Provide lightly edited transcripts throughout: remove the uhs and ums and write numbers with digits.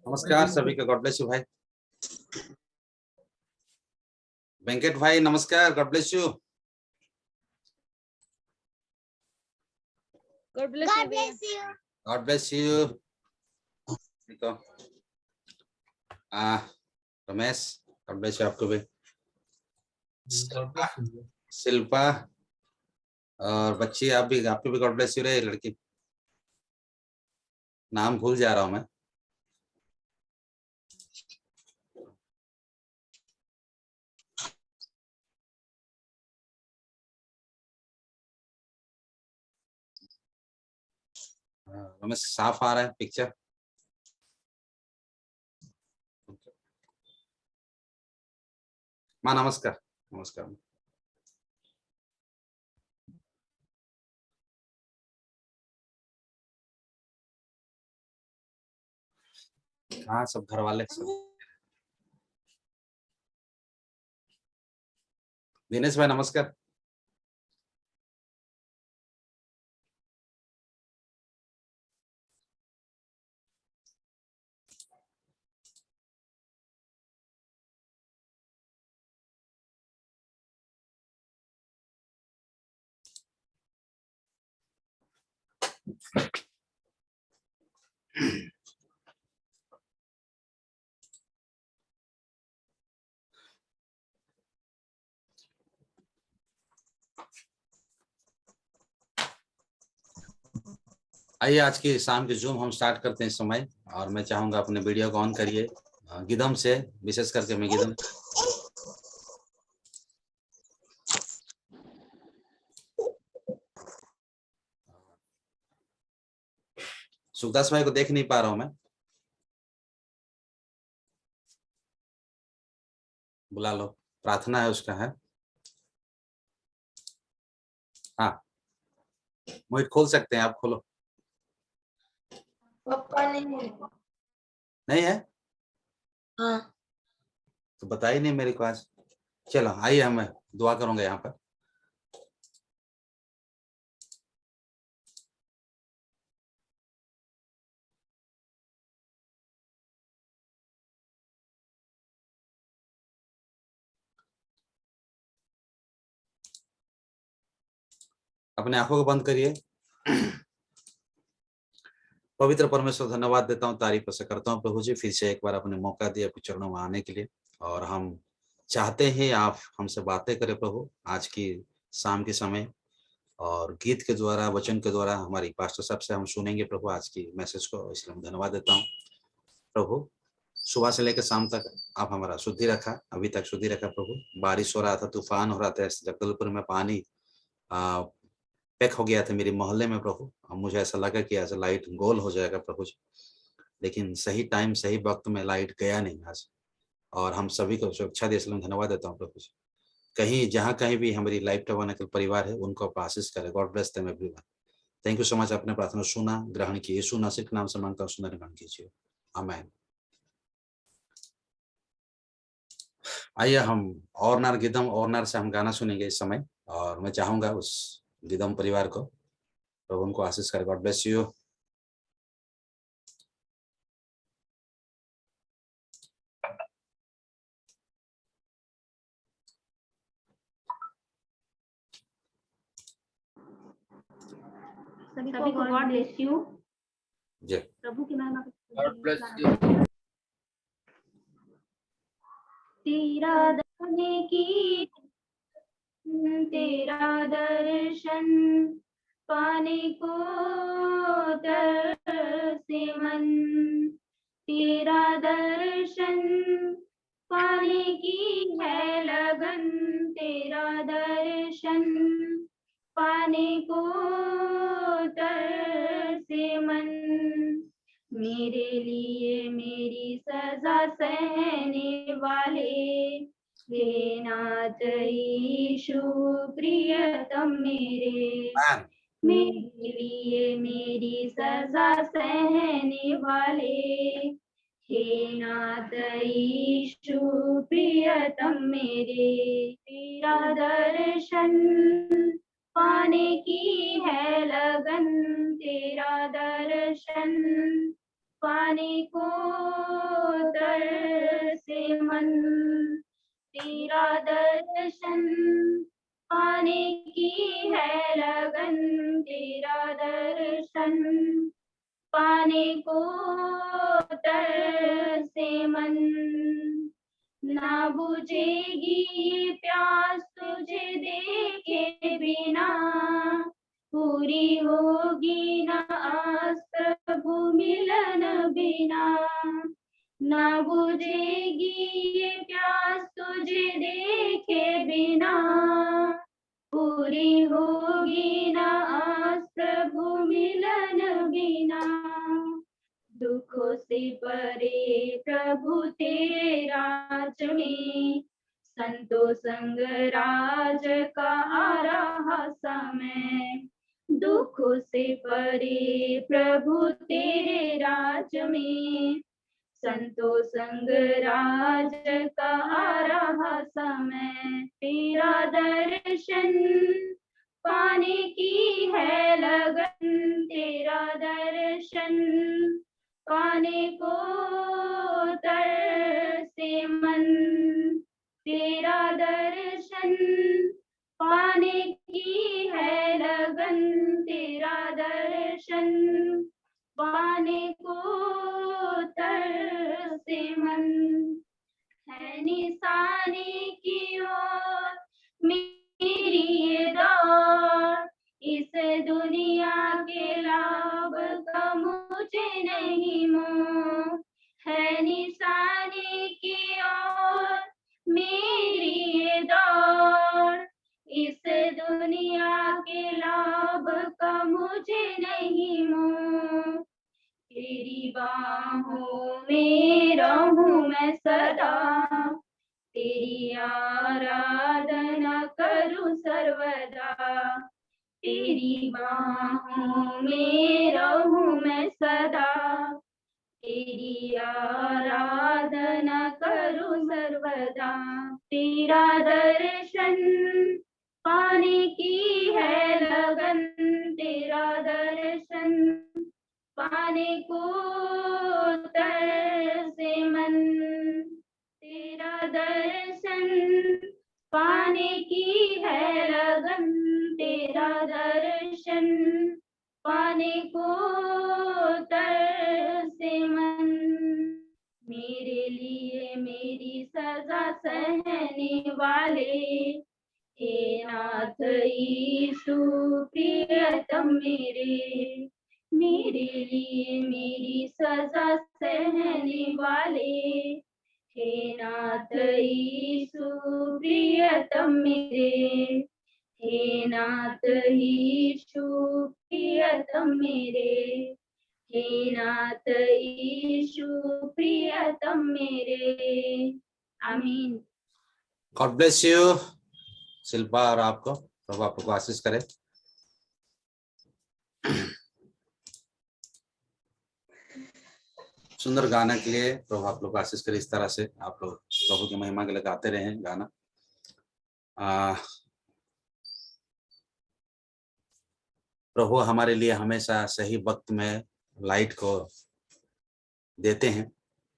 नमस्कार सभी का, गॉड ब्लेस यू भाई। वेंकट भाई नमस्कार, God bless you. God bless God you. bless you. God bless you. तो रमेश, गॉड ब्लेस यू आपको भी। शिल्पा और बच्ची, आप भी, आपको भी गॉड ब्लेस यू रे। लड़की नाम भूल जा रहा हूं मैं। रमेश, साफ आ रहा है पिक्चर? माँ नमस्कार। नमस्कार। हाँ, सब घर वाले सब। दिनेश भाई नमस्कार। आइए, आज की शाम की जूम हम स्टार्ट करते हैं इस समय। और मैं चाहूंगा अपने वीडियो को ऑन करिए, गिदम से, विशेष करके मैं गिदम। सुखदास भाई को देख नहीं पा रहा हूं मैं, बुला लो। प्रार्थना है उसका, है। हाँ, मोहित खोल सकते हैं, आप खोलो। पापा नहीं नहीं है हाँ तो बताइए नहीं मेरे को आज। चलो आइए हम दुआ करूंगा यहाँ पर। अपने आंखों को बंद करिए। पवित्र परमेश्वर, धन्यवाद देता हूँ, तारीफ से करता हूँ प्रभु जी, फिर से एक बार अपने मौका दिया आपके चरणों में आने के लिए। और हम चाहते हैं आप हमसे बातें करें प्रभु आज की शाम के समय, और गीत के द्वारा, वचन के द्वारा हमारी पास्टर साहब से हम सुनेंगे प्रभु आज की मैसेज को। इसलिए हम धन्यवाद देता हूँ प्रभु। सुबह से लेकर शाम तक आप हमारा शुद्धि रखा, अभी तक शुद्धि रखा प्रभु। बारिश हो रहा था, तूफान हो रहा था, जगदलपुर में पानी पैक हो गया था मेरे मोहल्ले में प्रभु। अब मुझे ऐसा लगा कि ऐसा लाइट गोल हो जाएगा प्रभु जी, लेकिन सही टाइम सही वक्त में लाइट गया नहीं आज, और हम सभी को सुरक्षा दे, इसलिए धन्यवाद देता हूँ प्रभु जी। कहीं जहाँ कहीं भी हमारी लाइफ टवाना परिवार है उनको आप आशीष करें। God bless them everyone. Thank you so much. अपने प्रार्थना सुना, ग्रहण किए, यीशु मसीह के नाम से मांगता हूं, सुना ग्रहण कीजिए, आमीन। आइए हम और नार गिदम और नार से हम गाना सुनेंगे इस समय, और मैं चाहूंगा उस गिदम परिवार को प्रभु उनको आशीष करे। God bless you. सभी को गॉड ब्लेस यू। जय प्रभु की महिमा। God bless you. तेरा दर्शन की, तेरा दर्शन पाने को तरसे मन, तेरा दर्शन पाने की है लगन, तेरा दर्शन पाने को तरसे मन। मेरे लिए मेरी सजा सहने वाले, हे नाथ यीशु प्रियतम मेरे, मेरे लिए मेरी सजा सहने वाले, हे नाथ यीशु प्रियतम मेरे। तेरा दर्शन पाने की है लगन, तेरा दर्शन पाने को तरसे मन, तेरा दर्शन पाने की है लगन, तेरा दर्शन पाने को तरसे मन। ना बुझेगी ये प्यास तुझे देखे बिना, पूरी होगी ना आस प्रभु मिलन बिना। ना बुझेगी ये प्यास तुझे देखे बिना, पूरी होगी ना आस प्रभु मिलन बिना। दुखों से परे प्रभु तेरे राज में, संतो संग राज का आ रहा समय। दुखों से परे प्रभु तेरे राज में, संतो संग राज का आ रहा समय। तेरा दर्शन पाने की है लगन, तेरा दर्शन पाने को तरसे मन, तेरा दर्शन पाने की है लगन, तेरा दर्शन पाने को तरसे मन। है निशाने की ओर मेरी ये दौड़, इस दुनिया के लाभ का मुझे नहीं मोह। है निशाने की ओर मेरी ये दौड़, इस दुनिया के लाभ का मुझे नहीं मोह। तेरी बाहों में रहूं मैं सदा, तेरी आराधना करूं सर्वदा। तेरी बाहों में रहूं मैं सदा, तेरी आराधना करूं सर्वदा, तेरा दर्शन पाने की है लगन, तेरा दर्शन पाने को तरसे मन, तेरा दर्शन पाने की है लगन, तेरा दर्शन पाने को तरसे मन। मेरे लिए मेरी सजा सहने वाले, हे नाथ यीशु प्रियतम मेरे, मेरे लिए मेरी सजा सहने वाले, हे नाथ यीशु प्रियतम मेरे, हे नाथ यीशु प्रियतम मेरे, हे नाथ यीशु प्रियतम मेरे। आमीन। गॉड ब्लेस यू शिल्पा और आपको, प्रभु आपको आशीष करे। सुंदर गाना के लिए प्रभु आप लोग को आशीष करे। इस तरह से आप लोग प्रभु की महिमा के लिए गाते रहे गाना। प्रभु हमारे लिए हमेशा सही वक्त में लाइट को देते हैं,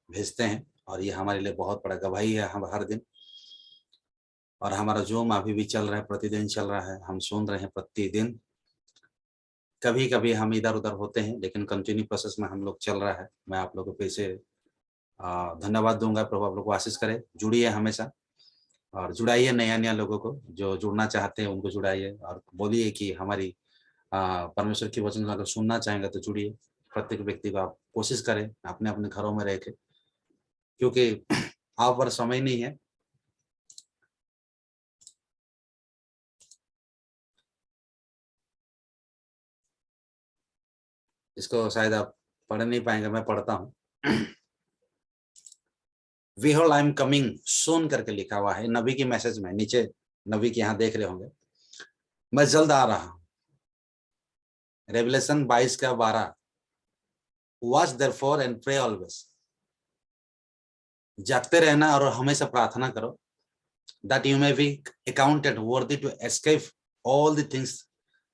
भेजते हैं, और ये हमारे लिए बहुत बड़ा गवाही है। हम हर दिन, और हमारा जूम अभी भी चल रहा है, प्रतिदिन चल रहा है, हम सुन रहे हैं प्रतिदिन। कभी कभी हम इधर उधर होते हैं, लेकिन कंटिन्यू प्रोसेस में हम लोग चल रहा है। मैं आप लोगों को फिर से धन्यवाद दूंगा। प्रभु आप लोग को आशीष करे। जुड़िए हमेशा, और जुड़ाइए नया नया लोगों को, जो जुड़ना चाहते हैं उनको जुड़ाइए, और बोलिए कि हमारी परमेश्वर की वचन अगर सुनना चाहेंगे तो जुड़िए। प्रत्येक व्यक्ति को आप कोशिश करें अपने अपने घरों में रह के, क्योंकि आप पर समय नहीं है। इसको शायद आप पढ़ नहीं पाएंगे, मैं पढ़ता हूँ। Behold, I am coming soon करके लिखा हुआ है नबी की मैसेज में, नीचे नबी के यहाँ देख रहे होंगे, मैं जल्द आ रहा हूँ। Revelation 22:12, watch therefore and pray always, जागते रहना और हमेशा प्रार्थना करो, that you may be accounted worthy to escape all the things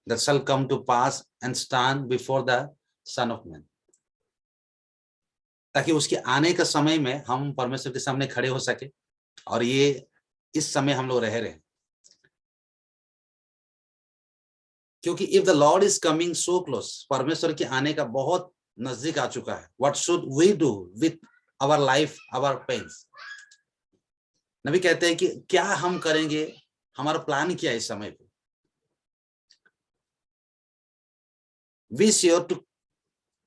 that shall come to pass and stand before the Son of Man, ताकि उसके आने के समय में हम परमेश्वर के सामने खड़े हो सके। और ये इस समय हम लोग रह रहे हैं, क्योंकि if the Lord is coming so close, परमेश्वर के आने का बहुत नजदीक आ चुका है। What should we do with our life, our pains? नबी कहते हैं कि क्या हम करेंगे, हमारा प्लान क्या है इस समय पे। We sure to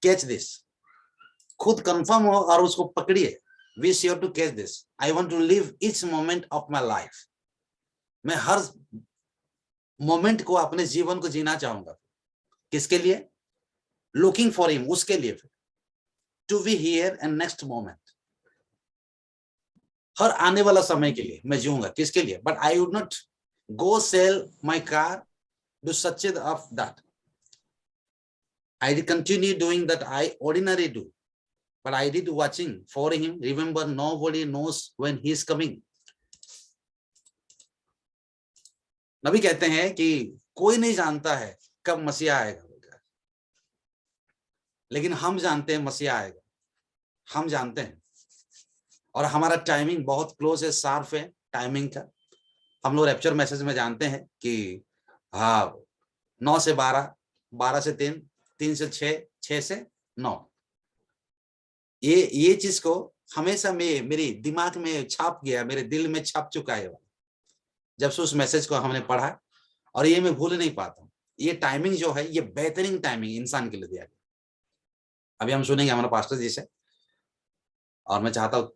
catch this, खुद कंफर्म हो और उसको पकड़िए। We sure to catch this, I want to live each moment of my life, मैं हर मोमेंट को, अपने जीवन को जीना चाहूंगा। किसके लिए? लुकिंग फॉर हिम, उसके लिए। To be here and next moment, हर आने वाला समय के लिए मैं जीऊंगा। किसके लिए? But I would not go sell my car, do such of that, I continue doing that I ordinarily do, but I did watching for him. Remember, nobody knows when he is coming. नबी कहते हैं कि कोई नहीं जानता है कब मसीहा आएगा, लेकिन हम जानते हैं मसीहा आएगा, हम जानते हैं। और हमारा टाइमिंग बहुत क्लोज है, शार्प है टाइमिंग का। हम लोग रैप्चर मैसेज में जानते हैं कि हाँ, 9 से 12, 12 से 3, 3 से 6, 6 से 9। ये चीज को हमेशा मेरी दिमाग में छाप गया, मेरे दिल में छाप चुका है जब से उस मैसेज को हमने पढ़ा, और ये मैं भूल नहीं पाता। ये टाइमिंग जो है, ये बेहतरीन टाइमिंग इंसान के लिए दिया गया। अभी हम सुनेंगे हमारा पास्टर जी से, और मैं चाहता हूँ,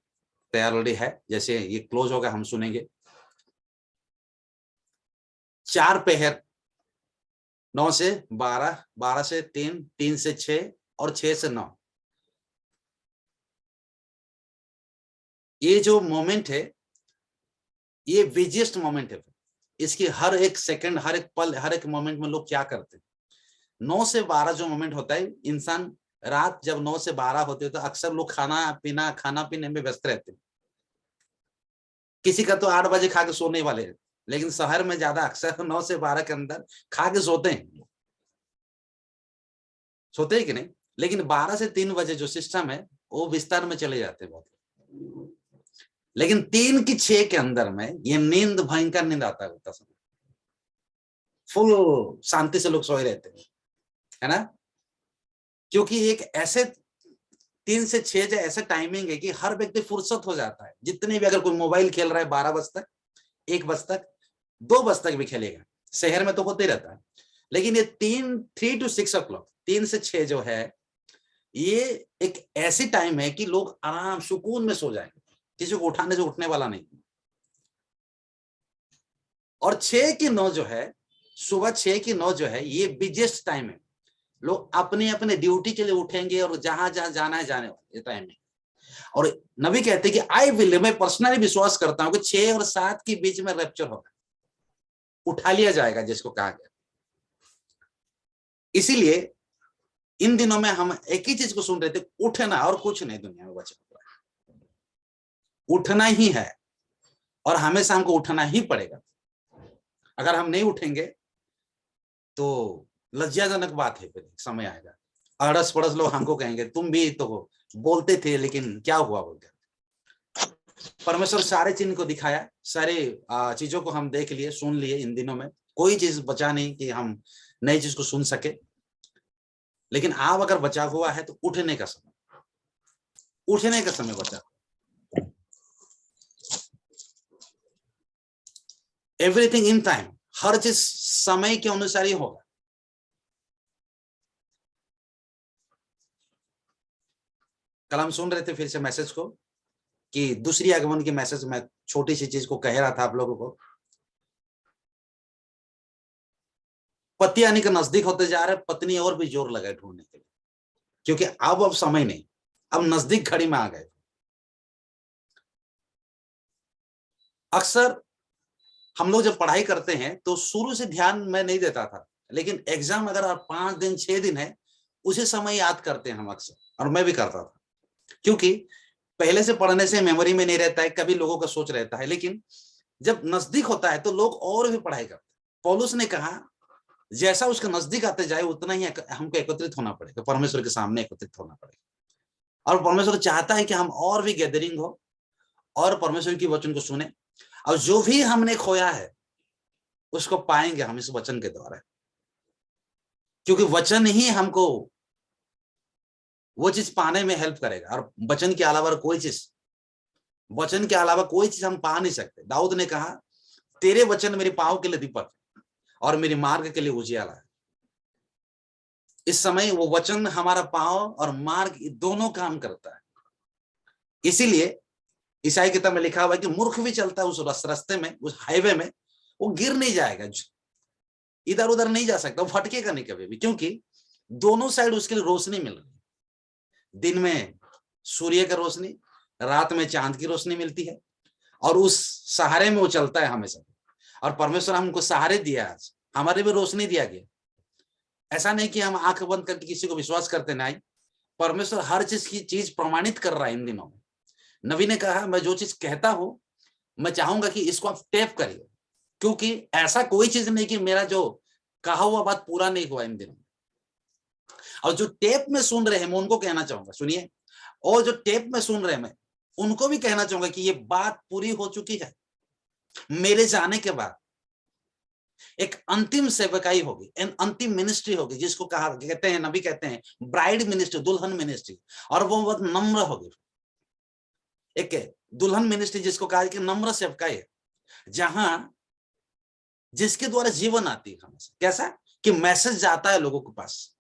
तैयार ऑलरेडी है, जैसे ये क्लोज होगा हम सुनेंगे। 4 पहर, 9 से 12, 12 से 3, 3 से 6 और 6 से 9। ये जो मोमेंट है, ये बिजिएस्ट मोमेंट है। इसकी हर एक सेकंड, हर एक पल, हर एक मोमेंट में लोग क्या करते हैं। 9 से 12 जो मोमेंट होता है, इंसान रात जब 9 से 12 होते तो अक्सर लोग खाना पीने में व्यस्त रहते हैं। किसी का तो 8 बजे खा के सोने वाले हैं, लेकिन शहर में ज्यादा अक्सर 9 से 12 के अंदर खा के सोते हैं कि नहीं। लेकिन 12 से 3 बजे जो सिस्टम है वो विस्तार में चले जाते हैं बहुत। लेकिन 3 की 6 के अंदर में ये नींद, भयंकर नींद आता है, समय फुल शांति से लोग सोए रहते हैं, है ना। क्योंकि एक ऐसे 3 से 6 जो ऐसे टाइमिंग है कि हर व्यक्ति फुर्सत हो जाता है। जितने भी, अगर कोई मोबाइल खेल रहा है 12 बजे तक, 1 बजे तक, 2 बजे तक भी खेलेगा, शहर में तो होते ही रहता है। लेकिन ये 3 to 6 o'clock, 3 से 6 जो है, ये एक ऐसी टाइम है कि लोग आराम सुकून में सो जाएंगे, किसी को उठाने से उठने वाला नहीं। और 6 की 9 जो है, सुबह 6 की 9 जो है, ये बिजेस्ट टाइम है। लोग अपने अपने ड्यूटी के लिए उठेंगे और जहां जहां जाना है जाने वाले ये टाइम है। और नबी कहते हैं कि आई विल, मैं पर्सनली विश्वास करता हूं कि 6 और 7 के बीच में रैप्चर होगा, उठा लिया जाएगा जिसको कहा गया। इसीलिए इन दिनों में हम एक ही चीज को सुन रहे थे, उठना, और कुछ नहीं दुनिया में बचा, उठना ही है और हमेशा हमको उठना ही पड़ेगा। अगर हम नहीं उठेंगे तो लज्जाजनक बात है, फिर समय आएगा अड़स पड़स लोग हमको कहेंगे तुम भी तो बोलते थे लेकिन क्या हुआ बोलते। परमेश्वर सारे चिन्ह को दिखाया, सारे चीजों को हम देख लिए, सुन लिए। इन दिनों में कोई चीज बचा नहीं कि हम नई चीज को सुन सके। लेकिन आप अगर बचा हुआ है तो उठने का समय, उठने का समय बचा। एवरीथिंग इन टाइम, हर चीज समय के अनुसार ही होगा। कल हम सुन रहे थे फिर से मैसेज को कि दूसरी आगमन की मैसेज में छोटी सी चीज को कह रहा था आप लोगों को। पति आने के नजदीक होते जा रहे, पत्नी और भी जोर लगाए ढूंढने के लिए, क्योंकि अब समय नहीं, अब नजदीक घड़ी में आ गए। अक्सर हम लोग जब पढ़ाई करते हैं तो शुरू से ध्यान मैं नहीं देता था, लेकिन एग्जाम अगर आप 5 दिन 6 दिन है, उसी समय याद करते हैं हम अक्सर, और मैं भी करता था। क्योंकि पहले से पढ़ने से मेमोरी में नहीं रहता है, कभी लोगों का सोच रहता है, लेकिन जब नजदीक होता है तो लोग और भी पढ़ाई करते हैं। पौलुस ने कहा जैसा उसके नजदीक आते जाए उतना ही हमको एकत्रित होना पड़ेगा, परमेश्वर के सामने एकत्रित होना पड़ेगा। और परमेश्वर चाहता है कि हम और भी गैदरिंग हो और परमेश्वर की वचन को सुने, और जो भी हमने खोया है उसको पाएंगे हम इस वचन के द्वारा, क्योंकि वचन ही हमको वो चीज पाने में हेल्प करेगा। और वचन के अलावा कोई चीज हम पा नहीं सकते। दाऊद ने कहा तेरे वचन मेरे पांव के लिए दीपक और मेरे मार्ग के लिए उजियाला है। इस समय वो वचन हमारा पांव और मार्ग दोनों काम करता है। इसीलिए ईसाई किताब में लिखा हुआ है कि मूर्ख भी चलता है उस रास्ते में, उस हाईवे में, वो गिर नहीं जाएगा, इधर उधर नहीं जा सकता, वो फटकेगा नहीं कभी भी, क्योंकि दोनों साइड उसके लिए रोशनी मिल रही है। दिन में सूर्य का रोशनी, रात में चांद की रोशनी मिलती है, और उस सहारे में वो चलता है हमेशा। और परमेश्वर हमको सहारे दिया, आज हमारे भी रोशनी दिया गया। ऐसा नहीं कि हम आंख बंद करके किसी को विश्वास करते नहीं, परमेश्वर हर चीज की चीज प्रमाणित कर रहा है इन दिनों में। नबी ने कहा मैं जो चीज कहता हूं मैं चाहूंगा कि इसको आप टेप करिए, क्योंकि ऐसा कोई चीज नहीं कि मेरा जो कहा हुआ बात पूरा नहीं हुआ इन दिनों। और जो टेप में सुन रहे हैं मैं उनको कहना चाहूंगा, सुनिए, और जो टेप में सुन रहे हैं मैं उनको भी कहना चाहूंगा कि ये बात पूरी हो चुकी है। मेरे जाने के बाद एक अंतिम सेवकाई होगी, अंतिम मिनिस्ट्री होगी, जिसको कहा कहते हैं, नबी कहते हैं ब्राइड मिनिस्ट्री, दुल्हन मिनिस्ट्री। और वो बहुत नम्र होगी, एक दुल्हन मिनिस्ट्री जिसको कहा कि नम्र सेवकाई है, जहां जिसके द्वारा जीवन आती है हमेशा। कैसा कि मैसेज जाता है लोगों के पास,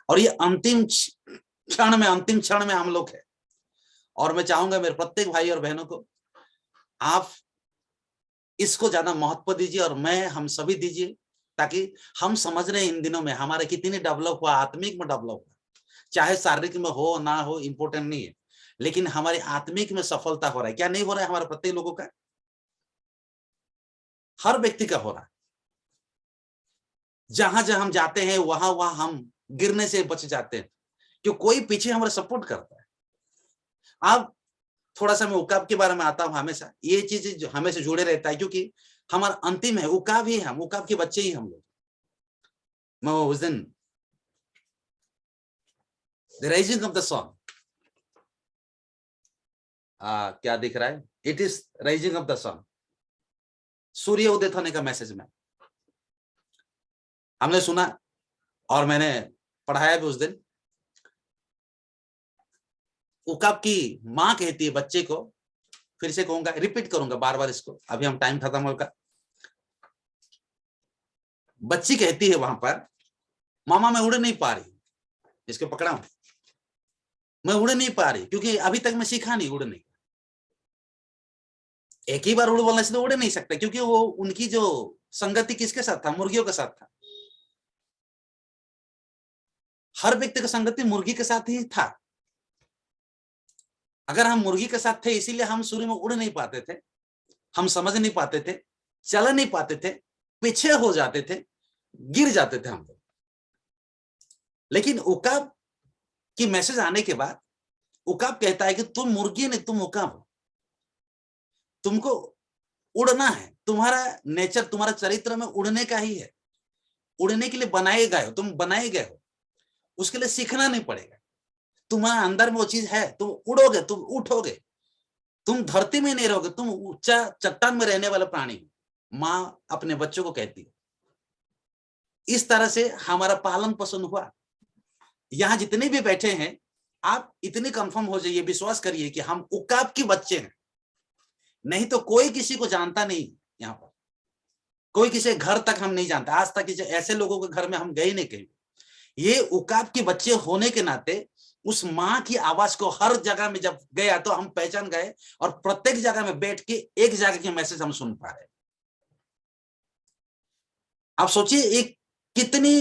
और ये अंतिम क्षण में हम लोग हैं। और मैं चाहूंगा मेरे प्रत्येक भाई और बहनों को आप इसको ज्यादा महत्व दीजिए, और हम सभी दीजिए, ताकि हम समझ रहे हैं इन दिनों में हमारे कितनी डेवलप हुआ, आत्मिक में डेवलप हुआ। चाहे शारीरिक में हो ना हो इंपॉर्टेंट नहीं है, लेकिन हमारी आत्मिक में सफलता हो रहा है। क्या नहीं हो रहा है? हमारे प्रत्येक लोगों का, हर व्यक्ति का हो रहा है। जहां जहां हम जाते हैं वहां हम गिरने से बच जाते हैं, कि कोई पीछे हमारा सपोर्ट करता है। अब थोड़ा सा मैं उकाब के बारे में आता हूं, हमेशा ये चीज हमेशा जुड़े रहता है, क्योंकि हमारा अंतिम है उकाब ही, हम उकाब के बच्चे ही हम लोग। मैं उस दिन the rising of the sun, क्या दिख रहा है, it is rising of the sun, सूर्य उदित होने का मैसेज में हमने सुना और मैंने पढ़ाया भी उस दिन। उकाब की मां कहती है बच्चे को, फिर से कहूंगा, रिपीट करूंगा बार बार इसको, अभी हम टाइम खत्म होगा। बच्ची कहती है वहां पर, मामा मैं उड़ नहीं पा रही, इसको पकड़ा हूं, मैं उड़ नहीं पा रही क्योंकि अभी तक मैं सीखा नहीं उड़ने। एक ही बार उड़ बोलने से तो उड़ नहीं सकता, क्योंकि वो उनकी जो संगति किसके साथ था, मुर्गियों के साथ था। हर व्यक्ति का संगति मुर्गी के साथ ही था। अगर हम मुर्गी के साथ थे इसीलिए हम सूर्य में उड़ नहीं पाते थे, हम समझ नहीं पाते थे, चल नहीं पाते थे, पीछे हो जाते थे, गिर जाते थे हम लोग। लेकिन उकाब की मैसेज आने के बाद उकाब कहता है कि तुम मुर्गी नहीं, तुम उकाब हो, तुमको उड़ना है, तुम्हारा नेचर, तुम्हारा चरित्र में उड़ने का ही है, उड़ने के लिए बनाए गए हो, तुम बनाए गए हो, उसके लिए सीखना नहीं पड़ेगा, तुम्हारे अंदर में वो चीज है, तुम उड़ोगे, तुम उठोगे, तुम धरती में नहीं रहोगे, तुम ऊंचा चट्टान में रहने वाला प्राणी हो, मां अपने बच्चों को कहती है। इस तरह से हमारा पालन पोषण हुआ। यहां जितने भी बैठे हैं, आप इतने कंफर्म हो जाइए, विश्वास करिए कि हम उकाब के बच्चे हैं, नहीं तो कोई किसी को जानता नहीं। यहाँ पर कोई किसी घर तक हम नहीं जानते, आज तक ऐसे लोगों के घर में हम गए नहीं कहीं। ये उकाब के बच्चे होने के नाते उस मां की आवाज को हर जगह में जब गया तो हम पहचान गए, और प्रत्येक जगह में बैठ के एक जगह के मैसेज हम सुन पा रहे। आप सोचिए एक कितनी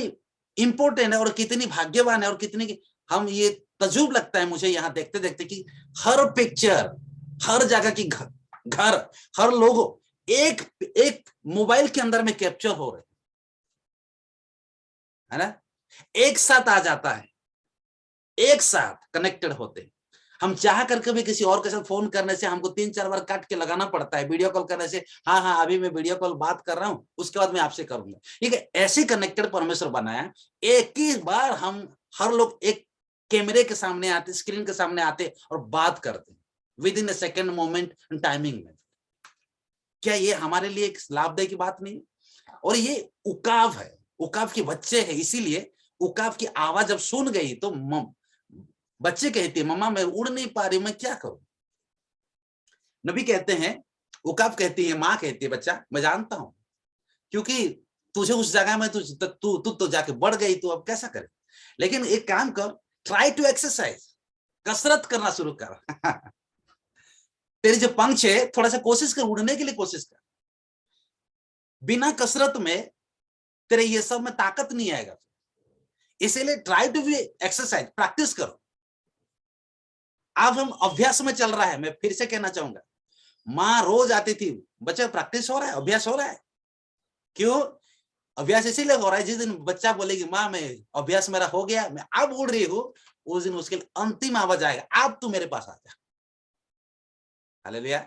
इंपॉर्टेंट है और कितनी भाग्यवान है, और कितनी हम, ये तजुब लगता है मुझे यहां देखते देखते कि हर पिक्चर, हर जगह की घर, हर लोगो एक एक मोबाइल के अंदर में कैप्चर हो रहे है ना, एक साथ आ जाता है, एक साथ कनेक्टेड होते। हम चाह करके भी किसी और के साथ फोन करने से हमको 3-4 बार काट के लगाना पड़ता है, वीडियो कॉल करने से हाँ हाँ अभी मैं वीडियो कॉल बात कर रहा हूं, उसके बाद मैं आपसे करूंगा। ठीक है, ऐसे कनेक्टेड परमेश्वर बनाया, एक ही बार हम हर लोग एक कैमरे के सामने आते, स्क्रीन के सामने आते और बात करते with in A second moment timing में। क्या ये हमारे लिए एक लाभदायक की बात नहीं? और ये उकाब है, उकाब के बच्चे हैं, इसीलिए उकाब की आवाज जब सुन गई तो बच्चे कहते हैं मम्मा मैं उड़ नहीं पा रही, मैं क्या करूं? नबी कहते हैं, उकाब कहती है, मां कहती है बच्चा मैं जानता हूं, क्योंकि तुझे उस जगह में तू तो जाके बढ़ गई, तू अब कैसा करे? लेकिन एक काम कर, ट्राई टू एक्सरसाइज, कसरत करना शुरू कर तेरी जो पंख है थोड़ा सा कोशिश कर, उड़ने के लिए कोशिश कर। बिना कसरत में तेरे ये सब में ताकत नहीं आएगा, इसीलिए try to be exercise, practice करो। अब हम अभ्यास में चल रहा है, मैं फिर से कहना चाहूंगा, मां रोज आती थी, बच्चा प्रैक्टिस हो रहा है, अभ्यास हो रहा है। क्यों अभ्यास? इसीलिए हो रहा है जिस दिन बच्चा बोलेगी मां मैं अभ्यास मेरा हो गया, मैं अब उड़ रही हूं, उस दिन उसके लिए अंतिम आवाज आएगा, अब तू मेरे पास आ जा। हालेलुया।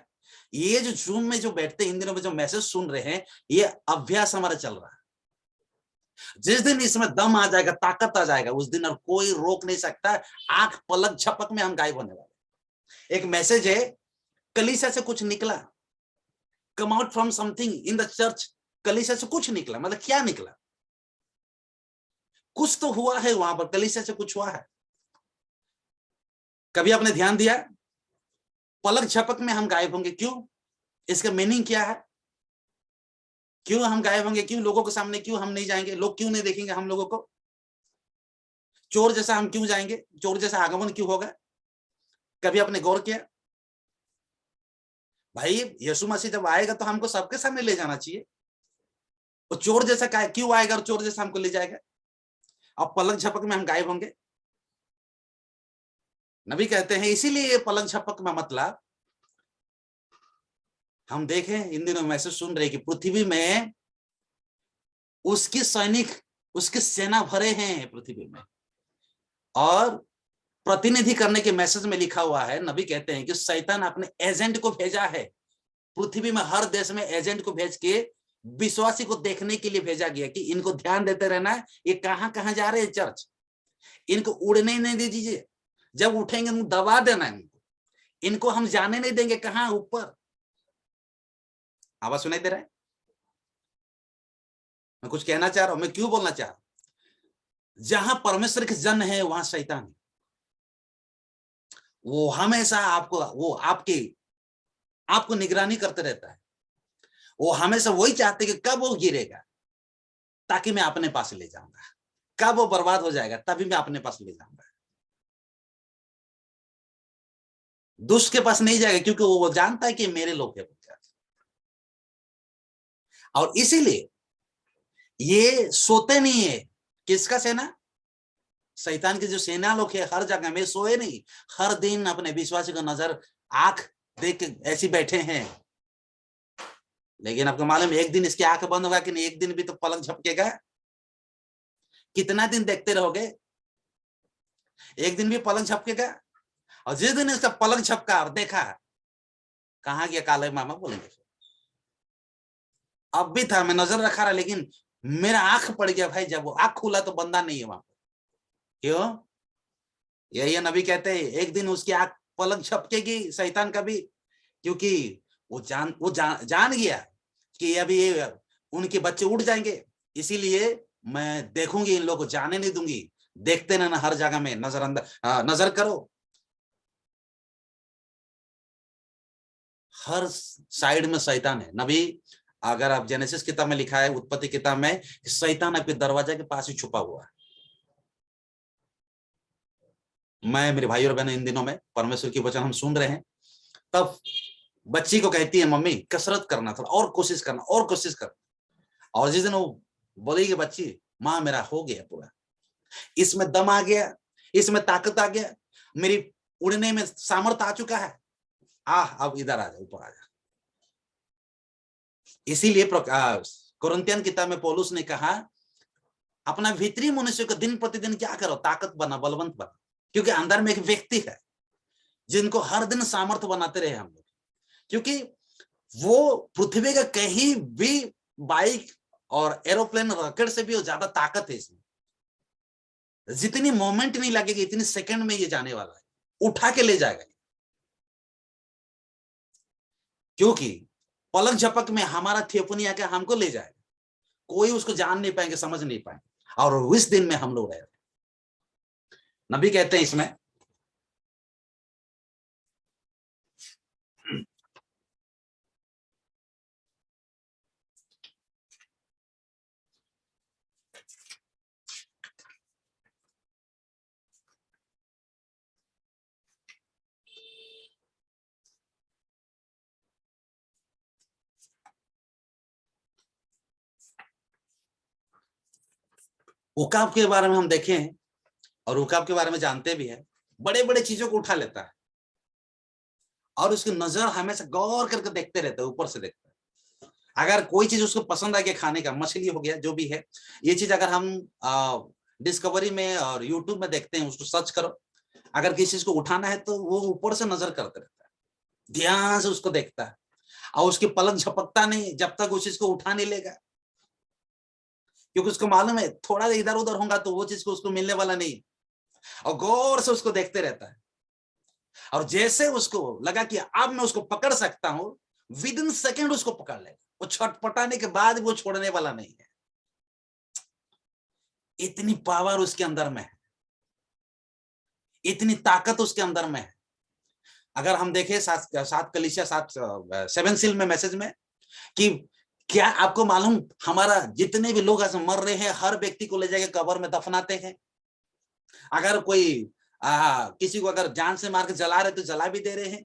ये जो जूम में जो बैठते इन दिनों में जो मैसेज सुन रहे हैं, ये अभ्यास हमारा चल रहा है। जिस दिन इसमें दम आ जाएगा, ताकत आ जाएगा, उस दिन और कोई रोक नहीं सकता, आंख पलक झपक में हम गायब होने वाले। एक मैसेज है, कलीसिया से कुछ निकला, come out from something in the church. कलीसिया से कुछ निकला, मतलब क्या निकला? कुछ तो हुआ है वहां पर, कलीसिया से कुछ हुआ है। कभी आपने ध्यान दिया? पलक झपक में हम गायब होंगे, क्यों? इसका मीनिंग क्या है? क्यों हम गायब होंगे? क्यों लोगों के सामने क्यों हम नहीं जाएंगे? लोग क्यों नहीं देखेंगे हम लोगों को? चोर जैसा हम क्यों जाएंगे? चोर जैसा आगमन क्यों होगा? कभी आपने गौर किया? भाई यीशु मसीह जब आएगा तो हमको सबके सामने ले जाना चाहिए, और चोर जैसा क्यों आएगा और चोर जैसा हमको ले जाएगा? अब पलक झपक में हम गायब होंगे। नबी कहते हैं इसीलिए पलक झपक में मतलब, हम देखें इन दिनों मैसेज सुन रहे कि पृथ्वी में उसके सैनिक, उसके सेना भरे हैं पृथ्वी में, और प्रतिनिधि करने के मैसेज में लिखा हुआ है, नबी कहते हैं कि शैतान अपने एजेंट को भेजा है पृथ्वी में, हर देश में एजेंट को भेज के विश्वासी को देखने के लिए भेजा गया कि इनको ध्यान देते रहना है, ये कहां कहां जा रहे हैं चर्च, इनको उड़ने नहीं दीजिए, जब उठेंगे दबा देना है इनको हम जाने नहीं देंगे कहां ऊपर। आवाज सुनाई दे रहा है? मैं कुछ कहना चाह रहा हूं, मैं क्यों बोलना चाह रहा हूं, जहां परमेश्वर के जन है वहां शैतान है। वो हमेशा आपको निगरानी करते रहता है। वो हमेशा वही चाहते कि कब वो गिरेगा ताकि मैं अपने पास ले जाऊंगा, कब वो बर्बाद हो जाएगा तभी मैं अपने पास ले जाऊंगा। दुष्ट के पास नहीं जाएगा क्योंकि वो जानता है कि मेरे लोग हैं। और इसीलिए ये सोते नहीं है। किसका सेना? शैतान के जो सेना लोग है हर जगह में सोए नहीं, हर दिन अपने विश्वासी को नजर आंख देख के ऐसे बैठे हैं। लेकिन आपको मालूम एक दिन इसकी आंख बंद होगा कि नहीं, एक दिन भी तो पलक झपकेगा। कितना दिन देखते रहोगे? एक दिन भी पलक झपकेगा। और जिस दिन इसका पलक झपका और देखा कहां गया काले मामा बोलेंगे, अब भी था मैं नजर रखा रहा लेकिन मेरा आंख पड़ गया भाई, जब वो आंख खुला तो बंदा नहीं है वहां पर। क्यों? यही नबी कहते हैं एक दिन उसकी आंख पलक झपकेगी शैतान का भी, क्योंकि वो जान गया कि अभी ये उनके बच्चे उड़ जाएंगे, इसीलिए मैं देखूंगी, इन लोगों को जाने नहीं दूंगी। देखते ना हर जगह में नजर करो, हर साइड में शैतान है। नबी अगर आप जेनेसिस किताब में लिखा है, उत्पत्ति किताब में, शैतान आपके दरवाजे के पास ही छुपा हुआ है। मैं मेरे भाई और बहन इन दिनों में परमेश्वर की वचन हम सुन रहे हैं, तब बच्ची को कहती है मम्मी कसरत करना, थोड़ा और कोशिश करना और कोशिश करना। और जिस दिन वो बोलेगी बच्ची माँ मेरा हो गया पूरा, इसमें दम आ गया, इसमें ताकत आ गया, मेरी उड़ने में सामर्थ्य आ चुका है, अब इधर आ जा, ऊपर आ जा। इसीलिए कुरिन्थियन किताब में पौलुस ने कहा अपना भीतरी मनुष्य को दिन प्रतिदिन क्या करो, ताकत बना, बलवंत बना, क्योंकि अंदर में एक व्यक्ति है जिनको हर दिन सामर्थ्य बनाते रहे हम लोग, क्योंकि वो पृथ्वी का कहीं भी बाइक और एरोप्लेन रॉकेट से भी ज्यादा ताकत है इसमें। जितनी मोमेंट नहीं लगेगी इतनी सेकंड में ये जाने वाला है, उठा के ले जाएगा, क्योंकि पलक झपक में हमारा थियोफनी आके हमको ले जाएगा, कोई उसको जान नहीं पाएंगे, समझ नहीं पाएंगे। और इस दिन में हम लोग रहे। नबी कहते हैं इसमें उकाब के बारे में हम देखें और उकाब के बारे में जानते भी है, बड़े बड़े चीजों को उठा लेता है और उसकी नजर हमेशा गौर करके देखते रहता है, ऊपर से देखता है। अगर कोई चीज उसको पसंद आ गया खाने का, मछली हो गया जो भी है, ये चीज अगर हम डिस्कवरी में और यूट्यूब में देखते हैं, उसको सर्च करो, अगर किसी चीज को उठाना है तो वो ऊपर से नजर करते रहता है, ध्यान से उसको देखता है और उसकी पलक झपकता नहीं जब तक उस चीज को उठा नहीं लेगा, क्योंकि उसको मालूम है थोड़ा इधर उधर होगा तो वो चीज को उसको मिलने वाला नहीं, और गौर से उसको देखते रहता है। और जैसे उसको लगा कि अब मैं उसको पकड़ सकता हूं, विद इन सेकेंड उसको पकड़ लेगा, वो छटपटाने के बाद वो छोड़ने वाला नहीं है। इतनी पावर उसके अंदर में है, इतनी ताकत उसके अंदर में है। अगर हम देखें 7 कलीसिया 7 सील में मैसेज में, कि क्या आपको मालूम हमारा जितने भी लोग ऐसे मर रहे हैं, हर व्यक्ति को ले जाकर कब्र में दफनाते हैं। अगर कोई किसी को अगर जान से मार के जला रहे तो जला भी दे रहे हैं।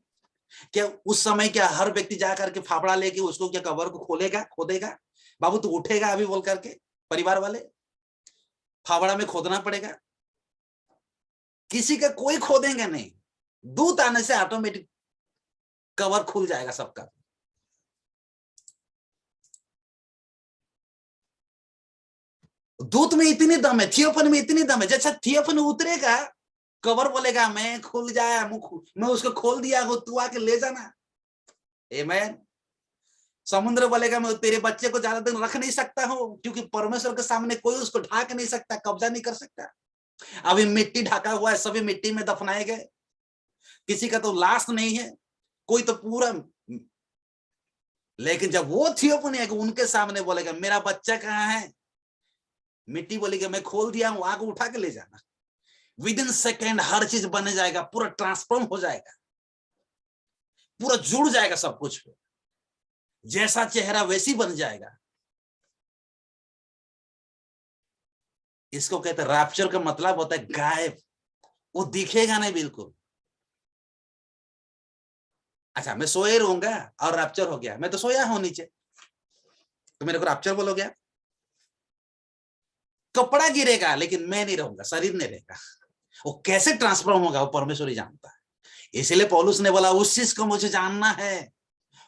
क्या उस समय क्या हर व्यक्ति जाकर के फाफड़ा लेके उसको क्या कब्र को खोदेगा, बाबू तू उठेगा अभी बोल करके, परिवार वाले फावड़ा में खोदना पड़ेगा? किसी का कोई खोदेंगे नहीं, दूत आने से ऑटोमेटिक कवर खुल जाएगा सबका। दूत में इतनी दम है, थियोफनी में इतनी दम है, जैसा थियोफनी उतरेगा कब्र बोलेगा मैं खुल जाया, मैं उसको खोल दिया हूं, तू आके ले जाना। आमेन। समुद्र बोलेगा मैं तेरे बच्चे को ज्यादा दिन रख नहीं सकता हूं, क्योंकि परमेश्वर के सामने कोई उसको ढाक नहीं सकता, कब्जा नहीं कर सकता। अभी मिट्टी ढका हुआ है, सभी मिट्टी में दफनाए गए, किसी का तो लाश नहीं है, कोई तो पूरा। लेकिन जब वो थियोफनी है, उनके सामने बोलेगा मेरा बच्चा कहाँ है, मिट्टी बोलेगी मैं खोल दिया हूं, आगे उठा के ले जाना। विद इन सेकेंड हर चीज बन जाएगा, पूरा ट्रांसफॉर्म हो जाएगा, पूरा जुड़ जाएगा सब कुछ, जैसा चेहरा वैसी बन जाएगा। इसको कहते हैं रैप्चर का मतलब होता है गायब, वो दिखेगा नहीं बिल्कुल। अच्छा मैं सोए रहूंगा और रैप्चर हो गया, मैं तो सोया हूं नीचे, तो मेरे को रैप्चर बोलोगे आप? कपड़ा गिरेगा लेकिन मैं नहीं रहूंगा, शरीर नहीं रहेगा। वो कैसे ट्रांसफॉर्म होगा वो परमेश्वर ही जानता है। इसलिए पौलुस ने बोला उस चीज को मुझे जानना है,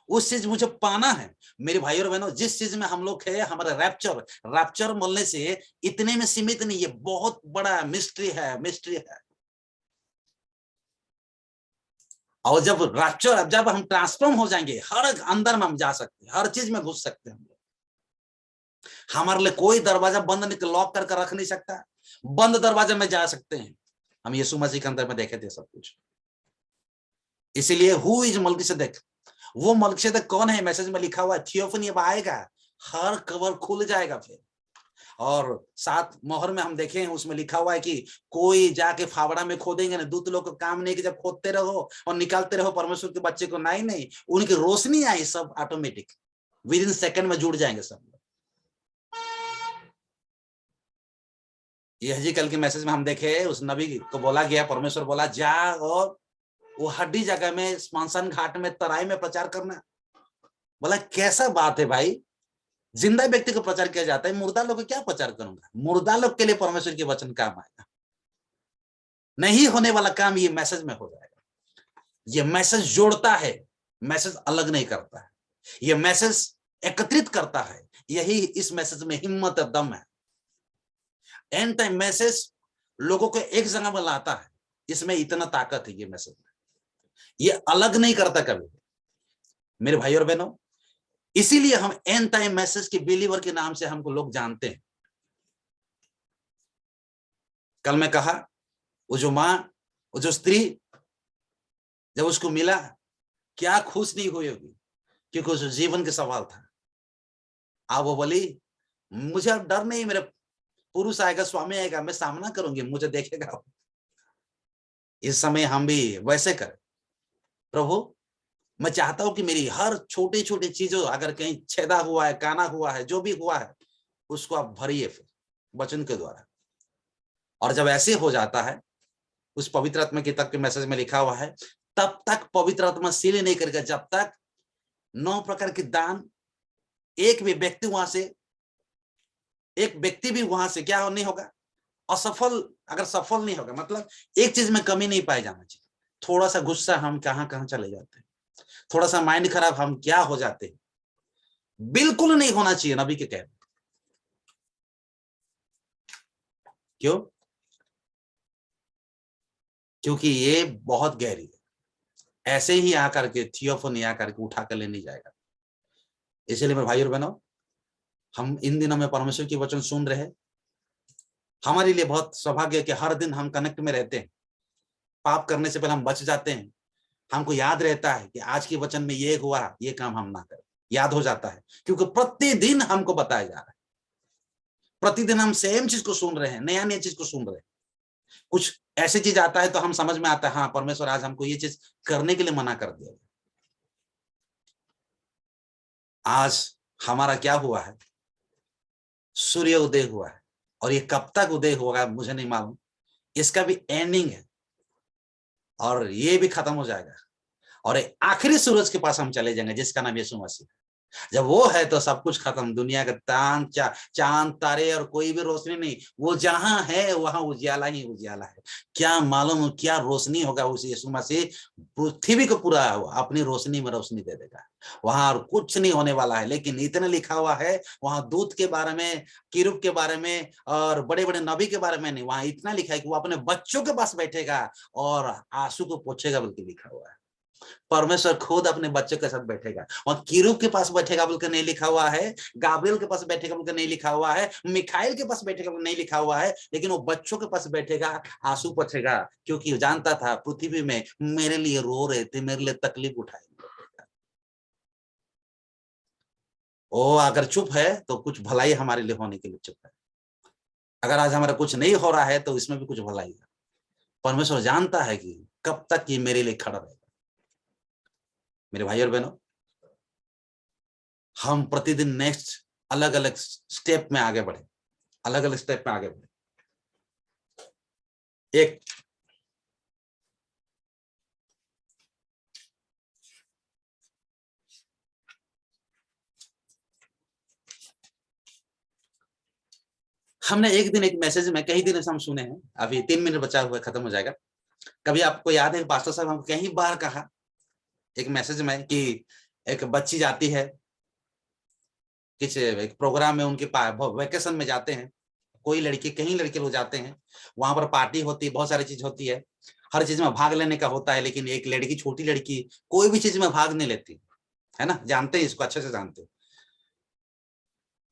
उस चीज मुझे पाना है। मेरे भाई और बहनों, जिस चीज में हम लोग है, हमारा रैप्चर बोलने से इतने में सीमित नहीं, ये बहुत बड़ा मिस्ट्री है। और जब हम ट्रांसफॉर्म हो जाएंगे, हर अंदर में हम जा सकते हैं, हर चीज में घुस सकते हैं। हमारे लिए कोई दरवाजा बंद नहीं, लॉक करके रख नहीं सकता, बंद दरवाजे में जा सकते हैं। हम यीशु मसीह के अंदर में देखे थे सब कुछ। इसीलिए हु इज मल्कीसेदेक, वो मल्कीसेदेक कौन है? मैसेज में लिखा हुआ है, थियोफनी अब आएगा, हर कवर खुल जाएगा फिर। और 7 मोहर में हम देखे हैं, उसमें लिखा हुआ है कि कोई जाके फावड़ा में खोदेंगे ना, दूत लोग का काम नहीं कि जब खोदते रहो और निकालते रहो परमेश्वर के बच्चे को, नहीं, उनकी रोशनी आई, सब ऑटोमेटिक विद इन सेकंड में जुड़ जाएंगे सब। यह कल के मैसेज में हम देखे, उस नबी को बोला गया, परमेश्वर बोला जा और वो हड्डी जगह में, स्मशान घाट में, तराई में प्रचार करना। बोला कैसा बात है भाई, जिंदा व्यक्ति को प्रचार किया जाता है, मुर्दा लोग को क्या प्रचार करूंगा? मुर्दा लोग के लिए परमेश्वर के वचन काम आएगा, नहीं होने वाला काम ये मैसेज में हो जाएगा। ये मैसेज जोड़ता है, मैसेज अलग नहीं करता है, ये मैसेज एकत्रित करता है। यही इस मैसेज में हिम्मत और दम है। एंड टाइम मैसेज लोगों को एक जगह में लाता है, इसमें इतना ताकत है ये मैसेज में, ये अलग नहीं करता कभी। मेरे भाई और बहनों, इसीलिए हम एंड टाइम मैसेज के बिलीवर के नाम से हमको लोग जानते हैं। कल मैं कहा, वो जो माँ, वो जो स्त्री, जब उसको मिला क्या खुश नहीं हुई होगी, क्योंकि उस जीवन के सवाल था। अब वो बोली मुझे अब डर नहीं, मेरे पुरुष आएगा, स्वामी आएगा, मैं सामना करूंगी, मुझे देखेगा। इस समय हम भी वैसे करें। प्रभु मैं चाहता हूं कि मेरी हर छोटी छोटी चीजों, अगर कहीं छेदा हुआ है, काना हुआ है, जो भी हुआ है, उसको आप भरिए फिर वचन के द्वारा। और जब ऐसे हो जाता है, उस पवित्र आत्मा किताब के मैसेज में लिखा हुआ है, तब तक पवित्र आत्मा सील नहीं करेगा जब तक 9 प्रकार के दान, एक भी व्यक्ति वहां से क्या नहीं होगा, असफल, अगर सफल नहीं होगा, मतलब एक चीज में कमी नहीं पाई जाना चाहिए। थोड़ा सा गुस्सा हम कहां चले जाते हैं, थोड़ा सा माइंड खराब हम क्या हो जाते हैं, बिल्कुल नहीं होना चाहिए नबी के कहने। क्यों? क्योंकि ये बहुत गहरी है, ऐसे ही आकर के थियोफनी आकर के उठा कर ले नहीं जाएगा। इसलिए मेरे भाई और बहनों, हम इन दिनों में परमेश्वर की वचन सुन रहे हैं। हमारे लिए बहुत सौभाग्य है कि हर दिन हम कनेक्ट में रहते हैं, पाप करने से पहले हम बच जाते हैं। हमको याद रहता है कि आज के वचन में ये हुआ, ये काम हम ना करें, याद हो जाता है, क्योंकि प्रतिदिन हमको बताया जा रहा है, प्रतिदिन हम सेम चीज को सुन रहे हैं, नया चीज को सुन रहे हैं। कुछ ऐसी चीज आता है तो हम समझ में आता है, हाँ परमेश्वर आज हमको ये चीज करने के लिए मना कर दिया। आज हमारा क्या हुआ है, सूर्य उदय हुआ है, और ये कब तक उदय होगा मुझे नहीं मालूम, इसका भी एंडिंग है, और ये भी खत्म हो जाएगा, और आखिरी सूरज के पास हम चले जाएंगे, जिसका नाम यीशु मसीह। जब वो है तो सब कुछ खत्म, दुनिया का चांद तारे और कोई भी रोशनी नहीं, वो जहां है वहां उजियाला ही उजियाला है। क्या मालूम क्या रोशनी होगा उस यीशु मसीह, पृथ्वी को पूरा अपनी रोशनी में रोशनी दे देगा। वहां और कुछ नहीं होने वाला है, लेकिन इतना लिखा हुआ है वहां दूत के बारे में, किरूब के बारे में और बड़े बड़े नबी के बारे में नहीं, वहां इतना लिखा है कि वो अपने बच्चों के पास बैठेगा और आंसू को पोंछेगा बल्कि लिखा हुआ है। परमेश्वर खुद अपने बच्चों के साथ बैठेगा। वहां किरूब के पास बैठेगा बोलकर नहीं लिखा हुआ है, गाब्रिएल के पास बैठेगा बोलकर नहीं लिखा हुआ है, मिखाइल के पास बैठेगा बोलकर नहीं लिखा हुआ है, लेकिन वो बच्चों के पास बैठेगा, आंसू पोंछेगा, क्योंकि जानता था पृथ्वी में मेरे लिए रो रहे थे, मेरे लिए तकलीफ उठाएंगे। ओ अगर चुप है तो कुछ भलाई हमारे लिए होने के लिए चुप है। अगर आज हमारा कुछ नहीं हो रहा है तो इसमें भी कुछ भलाई है। परमेश्वर जानता है कि कब तक ये मेरे लिए खड़ा रहेगा। मेरे भाई और बहनों, हम प्रतिदिन नेक्स्ट अलग अलग स्टेप में आगे बढ़े, अलग अलग स्टेप में आगे बढ़े। एक हमने एक दिन एक मैसेज में, कई दिन से हम सुने हैं, अभी 3 मिनट बचा हुआ खत्म हो जाएगा। कभी आपको याद है पास्टर साहब हमको कई बार कहा एक मैसेज में कि एक बच्ची जाती है किसी एक प्रोग्राम में, उनके वेकेशन में जाते हैं, कोई लड़की, कहीं लड़के लोग जाते हैं, वहां पर पार्टी होती है, बहुत सारी चीज होती है, हर चीज में भाग लेने का होता है, लेकिन एक लड़की, छोटी लड़की कोई भी चीज में भाग नहीं लेती है ना, जानते हैं इसको, अच्छे से जानते हैं।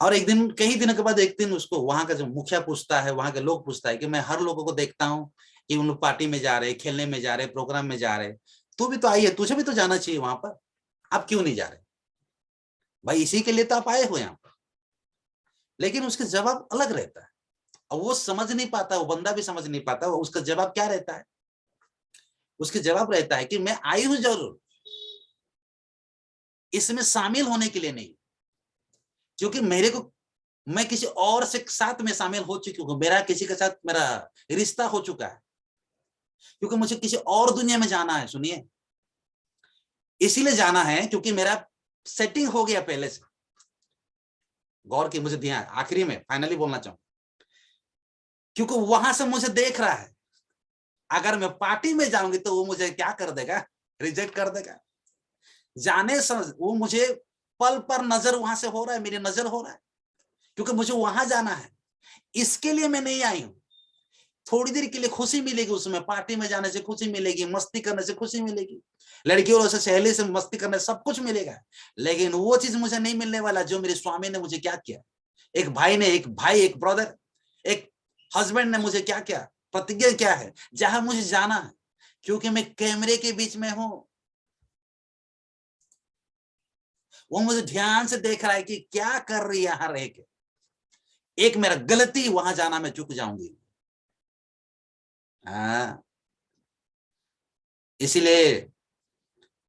और एक दिन, कई दिनों के बाद एक दिन उसको वहां का जो मुखिया पूछता है, वहां के लोग पूछता है कि मैं हर लोगों को देखता हूँ कि उन लोग पार्टी में जा रहे, खेलने में जा रहे, प्रोग्राम में जा रहे, तू भी तो आई है, तुझे भी तो जाना चाहिए वहां पर, आप क्यों नहीं जा रहे? भाई इसी के लिए तो आप आए हो यहाँ पर। लेकिन उसका जवाब अलग रहता है, और वो समझ नहीं पाता, वो बंदा भी समझ नहीं पाता, उसका जवाब क्या रहता है? उसका जवाब रहता है कि मैं आई हूं जरूर, इसमें शामिल होने के लिए नहीं, क्योंकि मेरे को, मैं किसी और से साथ में शामिल हो चुकी हूँ, मेरा किसी के साथ मेरा रिश्ता हो चुका है, क्योंकि मुझे किसी और दुनिया में जाना है। सुनिए, इसीलिए जाना है क्योंकि मेरा सेटिंग हो गया पहले से। गौर की, मुझे ध्यान, आखिरी में फाइनली बोलना चाहूँ, क्योंकि वहां से मुझे देख रहा है, अगर मैं पार्टी में जाऊंगी तो वो मुझे क्या कर देगा? रिजेक्ट कर देगा। जाने समझ, वो मुझे पल पर नजर वहां से हो रहा है, मेरी नजर हो रहा है, क्योंकि मुझे वहां जाना है। इसके लिए मैं नहीं आई हूं। थोड़ी देर के लिए खुशी मिलेगी उसमें, पार्टी में जाने से खुशी मिलेगी, मस्ती करने से खुशी मिलेगी, लड़कियों से, सहेली से मस्ती करने सब कुछ मिलेगा, लेकिन वो चीज मुझे नहीं मिलने वाला जो मेरे स्वामी ने मुझे क्या किया। एक भाई ने, एक भाई, एक ब्रदर, एक हस्बैंड ने मुझे क्या किया, प्रतिज्ञा क्या है, जहां मुझे जाना है, क्योंकि मैं कैमरे के बीच में हूं, वो मुझे ध्यान से देख रहा है कि क्या कर रही है यहां रह के। एक मेरा गलती, वहां जाना मैं चूक जाऊंगी। इसीलिए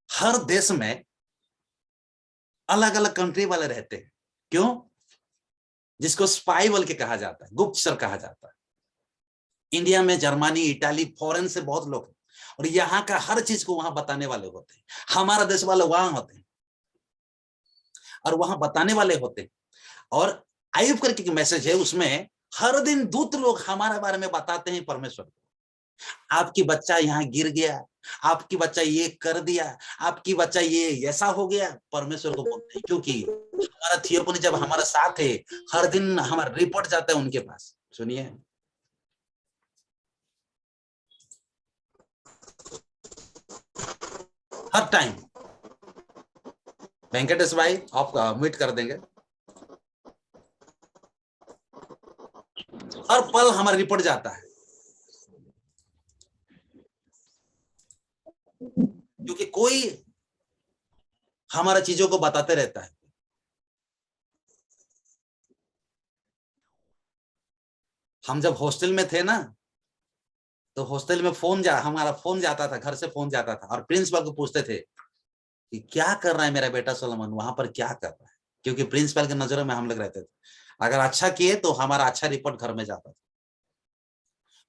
हर देश में अलग अलग कंट्री वाले रहते हैं। क्यों? जिसको स्पाई बोल के कहा जाता है, गुप्तचर कहा जाता है। इंडिया में जर्मनी, इटाली, फॉरेन से बहुत लोग हैं, और यहाँ का हर चीज को वहां बताने वाले होते हैं। हमारा देश वाले वहां होते हैं और वहां बताने वाले होते हैं। और आयुब करके एक मैसेज है, उसमें हर दिन दूत लोग हमारे बारे में बताते हैं परमेश्वर को। आपकी बच्चा यहाँ गिर गया, आपकी बच्चा ये कर दिया, आपकी बच्चा ये ऐसा हो गया, परमेश्वर को बोलते हैं, क्योंकि हमारा थियोपनी जब हमारा साथ है, हर दिन हमारा रिपोर्ट जाता है उनके पास। सुनिए, हर टाइम वेंकटेश भाई आप म्यूट कर देंगे, हर पल हमारा रिपोर्ट जाता है, क्योंकि कोई हमारा चीजों को बताते रहता है। हम जब हॉस्टल में थे ना, तो हॉस्टल में हमारा फोन जाता था, घर से फोन जाता था, और प्रिंसिपल को पूछते थे कि क्या कर रहा है मेरा बेटा सोलोमन, वहां पर क्या कर रहा है, क्योंकि प्रिंसिपल की नजरों में हम लोग रहते थे। अगर अच्छा किए तो हमारा अच्छा रिपोर्ट घर में जाता था।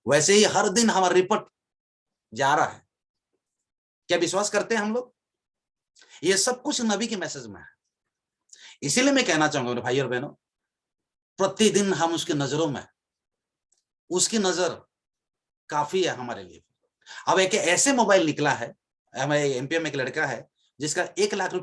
वैसे ही हर दिन हमारा रिपोर्ट जा रहा है। क्या विश्वास करते हैं हम लोग? ये सब कुछ नबी के मैसेज में है। इसीलिए मैं कहना चाहूंगा मेरे भाई और बहनों, प्रतिदिन हम उसकी नजरों में, उसकी नजर काफी है हमारे लिए। अब एक ऐसे मोबाइल निकला है, हमारे एमपी में एक लड़का है जिसका 1 लाख